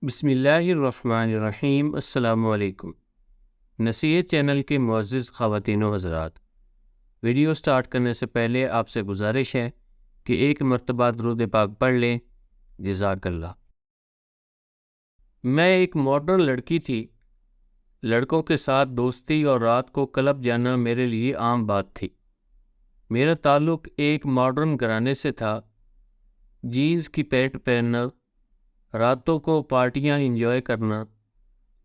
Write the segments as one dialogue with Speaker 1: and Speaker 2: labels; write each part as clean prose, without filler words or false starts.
Speaker 1: بسم اللہ الرحمن الرحیم۔ السلام علیکم۔ نصیحت چینل کے معزز خواتین و حضرات، ویڈیو سٹارٹ کرنے سے پہلے آپ سے گزارش ہے کہ ایک مرتبہ درود پاک پڑھ لیں۔ جزاک اللہ۔ میں ایک ماڈرن لڑکی تھی۔ لڑکوں کے ساتھ دوستی اور رات کو کلب جانا میرے لیے عام بات تھی۔ میرا تعلق ایک ماڈرن گھرانے سے تھا۔ جینز کی پینٹ پہننا، راتوں کو پارٹیاں انجوائے کرنا،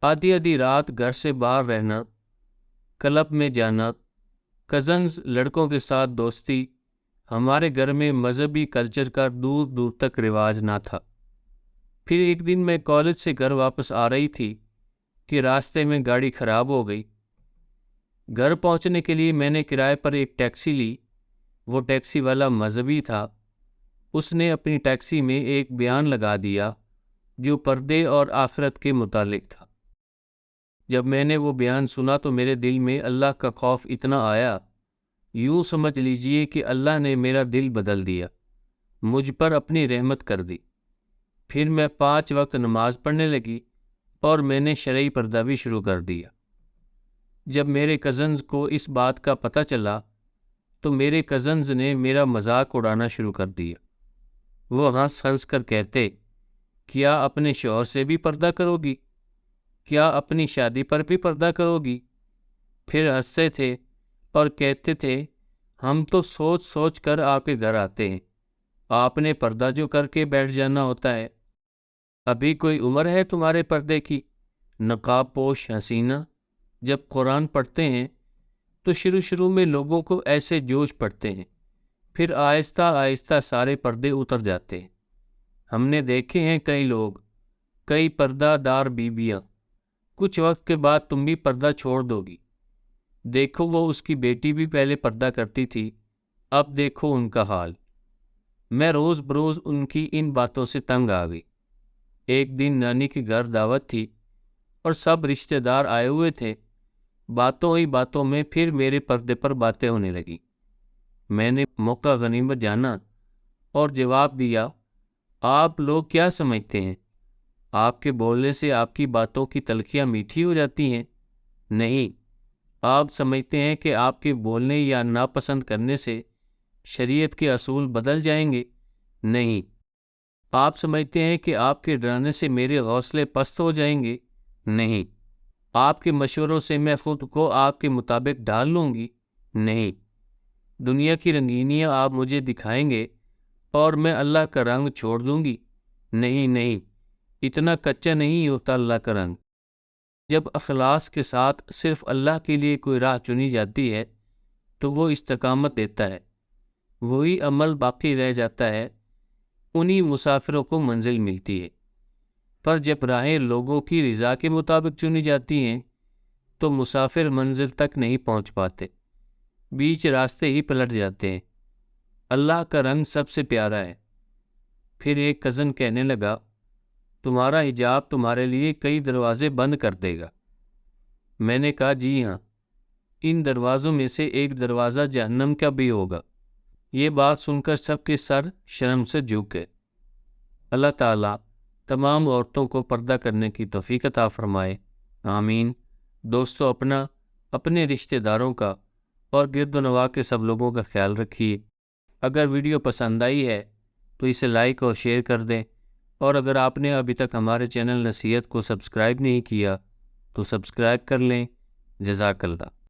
Speaker 1: آدھی آدھی رات گھر سے باہر رہنا، کلب میں جانا، کزنز لڑکوں کے ساتھ دوستی۔ ہمارے گھر میں مذہبی کلچر کا دور دور تک رواج نہ تھا۔ پھر ایک دن میں کالج سے گھر واپس آ رہی تھی کہ راستے میں گاڑی خراب ہو گئی۔ گھر پہنچنے کے لیے میں نے کرائے پر ایک ٹیکسی لی۔ وہ ٹیکسی والا مذہبی تھا۔ اس نے اپنی ٹیکسی میں ایک بیان لگا دیا جو پردے اور آخرت کے متعلق تھا۔ جب میں نے وہ بیان سنا تو میرے دل میں اللہ کا خوف اتنا آیا، یوں سمجھ لیجئے کہ اللہ نے میرا دل بدل دیا، مجھ پر اپنی رحمت کر دی۔ پھر میں 5 وقت نماز پڑھنے لگی اور میں نے شرعی پردہ بھی شروع کر دیا۔ جب میرے کزنز کو اس بات کا پتہ چلا تو میرے کزنز نے میرا مذاق اڑانا شروع کر دیا۔ وہ ہنس ہنس کر کہتے، کیا اپنے شوہر سے بھی پردہ کرو گی؟ کیا اپنی شادی پر بھی پردہ کرو گی؟ پھر ہنستے تھے اور کہتے تھے، ہم تو سوچ سوچ کر آپ کے گھر آتے ہیں، آپ نے پردہ جو کر کے بیٹھ جانا ہوتا ہے۔ ابھی کوئی عمر ہے تمہارے پردے کی؟ نقاب پوش حسینہ جب قرآن پڑھتے ہیں تو شروع میں لوگوں کو ایسے جوش پڑتے ہیں، پھر آہستہ آہستہ سارے پردے اتر جاتے ہیں۔ ہم نے دیکھے ہیں کئی لوگ، کئی پردہ دار بیویاں، کچھ وقت کے بعد تم بھی پردہ چھوڑ دو گی۔ دیکھو وہ اس کی بیٹی بھی پہلے پردہ کرتی تھی، اب دیکھو ان کا حال۔ میں روز بروز ان کی ان باتوں سے تنگ آ گئی۔ ایک دن نانی کے گھر دعوت تھی اور سب رشتہ دار آئے ہوئے تھے۔ باتوں ہی باتوں میں پھر میرے پردے پر باتیں ہونے لگی۔ میں نے موقع غنیمت جانا اور جواب دیا، آپ لوگ کیا سمجھتے ہیں آپ کے بولنے سے آپ کی باتوں کی تلخیاں میٹھی ہو جاتی ہیں؟ نہیں، آپ سمجھتے ہیں کہ آپ کے بولنے یا ناپسند کرنے سے شریعت کے اصول بدل جائیں گے؟ نہیں۔ آپ سمجھتے ہیں کہ آپ کے ڈرانے سے میرے حوصلے پست ہو جائیں گے؟ نہیں۔ آپ کے مشوروں سے میں خود کو آپ کے مطابق ڈھال لوں گی؟ نہیں۔ دنیا کی رنگینیاں آپ مجھے دکھائیں گے اور میں اللہ کا رنگ چھوڑ دوں گی؟ نہیں، اتنا کچا نہیں ہوتا اللہ کا رنگ۔ جب اخلاص کے ساتھ صرف اللہ کے لیے کوئی راہ چنی جاتی ہے تو وہ استقامت دیتا ہے، وہی عمل باقی رہ جاتا ہے، انہی مسافروں کو منزل ملتی ہے۔ پر جب راہیں لوگوں کی رضا کے مطابق چنی جاتی ہیں تو مسافر منزل تک نہیں پہنچ پاتے، بیچ راستے ہی پلٹ جاتے ہیں۔ اللہ کا رنگ سب سے پیارا ہے۔ پھر ایک کزن کہنے لگا، تمہارا حجاب تمہارے لیے کئی دروازے بند کر دے گا۔ میں نے کہا، جی ہاں، ان دروازوں میں سے ایک دروازہ جہنم کا بھی ہوگا۔ یہ بات سن کر سب کے سر شرم سے جھک گئے۔ اللہ تعالیٰ تمام عورتوں کو پردہ کرنے کی توفیق عطا فرمائے، آمین۔ دوستو، اپنے رشتہ داروں کا اور گرد و نواح کے سب لوگوں کا خیال رکھیے۔ اگر ویڈیو پسند آئی ہے تو اسے لائک اور شیئر کر دیں، اور اگر آپ نے ابھی تک ہمارے چینل نصیحت کو سبسکرائب نہیں کیا تو سبسکرائب کر لیں۔ جزاک اللہ۔